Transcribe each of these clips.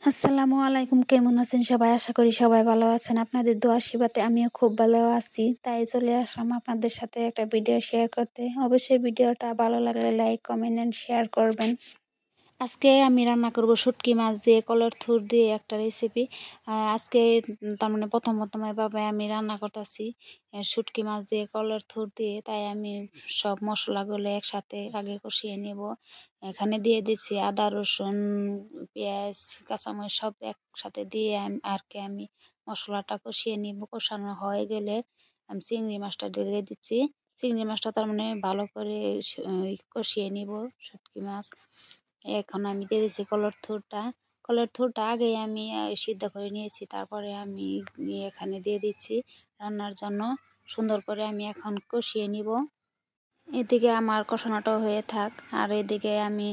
আসসালামু আলাইকুম, কেমন আছেন সবাই? আশা করি সবাই ভালো আছেন। আপনাদের দোয়া আশীর্বাদে আমিও খুব ভালো আছি। তাই চলে আসলাম আপনাদের সাথে একটা ভিডিও শেয়ার করতে। অবশ্যই ভিডিওটা ভালো লাগলে লাইক, কমেন্ট এন্ড শেয়ার করবেন। আজকে আমি রান্না করব শুটকি মাছ দিয়ে কলার থুর দিয়ে একটা রেসিপি। আজকে তার মানে প্রথম এভাবে আমি রান্না করতেছি শুটকি মাছ দিয়ে কলার থুর দিয়ে। তাই আমি সব মশলাগুলো একসাথে আগে কষিয়ে নেব। এখানে দিয়ে দিচ্ছি আদা, রসুন, পেঁয়াজ, কাঁচামরিচ সব একসাথে দিয়ে আমি মশলাটা কষিয়ে নিব। কষানো হয়ে গেলে আমি চিংড়ি মাছটা ঢেলে দিচ্ছি। চিংড়ি মাছটা তার মানে ভালো করে কষিয়ে নিব শুটকি মাছ। এখন আমি দিয়ে দিচ্ছি কলার থুরটা আগেই আমি সিদ্ধ করে নিয়েছি। তারপরে আমি এখানে দিয়ে দিচ্ছি রান্নার জন্য। সুন্দর করে আমি এখন কষিয়ে নিব। এদিকে আমার কষানোটাও হয়ে থাক, আর এদিকে আমি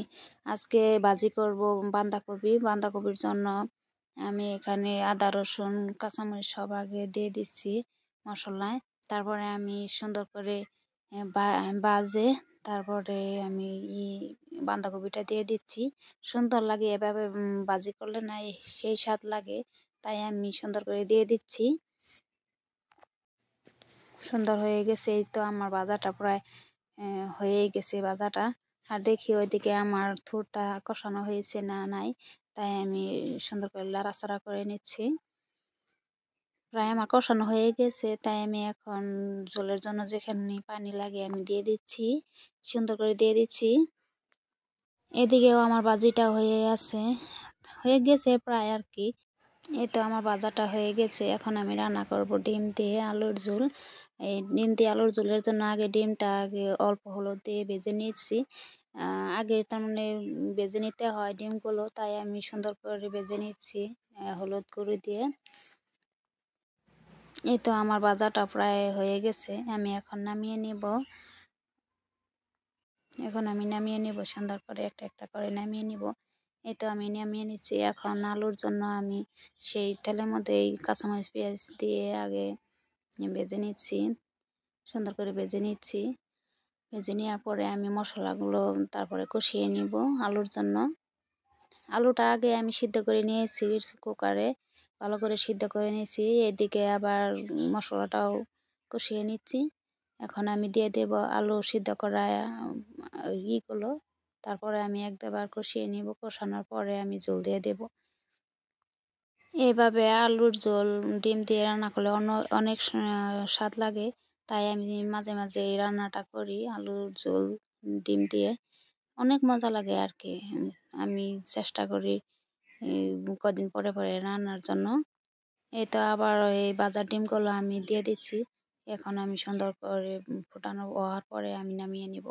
আজকে ভাজি করব বাঁধাকপির জন্য আমি এখানে আদা, রসুন, কাঁচামরিচ সব আগে দিয়ে দিচ্ছি মশলায়। তারপরে আমি সুন্দর করে বাজে তারপরে আমি বাঁধাকপিটা দিয়ে দিচ্ছি। সুন্দর লাগে এভাবে ভাজি করলে না সেই স্বাদ লাগে। তাই আমি সুন্দর করে দিয়ে দিচ্ছি। সুন্দর হয়ে গেছে। এই তো আমার ভাজাটা প্রায় হয়েই গেছে ভাজাটা। আর দেখি ওইদিকে আমার থুরটা কষানো হয়েছে না নাই, তাই আমি সুন্দর করে লাড়াচাড়া করে নিচ্ছি। প্রায় আমার কষানো হয়ে গেছে, তাই আমি এখন ঝোলের জন্য যেখানে পানি লাগে আমি দিয়ে দিচ্ছি, সুন্দর করে দিয়ে দিচ্ছি। এদিকেও আমার ভাজিটা হয়ে গেছে প্রায় আর কি। এই তো আমার ভাজাটা হয়ে গেছে। এখন আমি রান্না করব ডিম দিয়ে আলুর ঝোল। এই ডিম দিয়ে আলুর ঝোলের জন্য আগে ডিমটা অল্প হলুদ দিয়ে ভেজে নিয়েছি। আগে তার মানে ভেজে নিতে হয় ডিমগুলো, তাই আমি সুন্দর করে ভেজে নিচ্ছি হলুদ গুঁড়ো দিয়ে। এই তো আমার ভাজাটা প্রায় হয়ে গেছে। আমি এখন নামিয়ে নিব। সুন্দর করে একটা একটা করে নামিয়ে নিব। এই তো আমি নামিয়ে নিচ্ছি। এখন আলুর জন্য আমি সেই তেলের মধ্যে এই কাঁচামরিচ, পেঁয়াজ দিয়ে আগে ভেজে নিচ্ছি। সুন্দর করে ভেজে নিচ্ছি। ভেজে নেওয়ার পরে আমি মশলাগুলো তারপরে কষিয়ে নিব আলুর জন্য। আলুটা আগে আমি সিদ্ধ করে নিয়েছি কুকারে, ভালো করে সিদ্ধ করে নিয়েছি। এদিকে আবার মশলাটাও কষিয়ে নিচ্ছি। এখন আমি দিয়ে দেব আলু সিদ্ধ করা ইগুলো। তারপরে আমি একবার কষিয়ে নিব। কষানোর পরে আমি ঝোল দিয়ে দেব। এইভাবে আলুর ঝোল ডিম দিয়ে রান্না করলে অনেক স্বাদ লাগে। তাই আমি মাঝে মাঝে এই রান্নাটা করি, আলুর ঝোল ডিম দিয়ে। অনেক মজা লাগে আর কি। আমি চেষ্টা করি কদিন পরে পরে রান্নার জন্য। এই তো আবার এই ভাজা ডিমগুলো আমি দিয়ে দিচ্ছি। এখন আমি সুন্দর করে ফুটানো হওয়ার পরে আমি নামিয়ে নিব।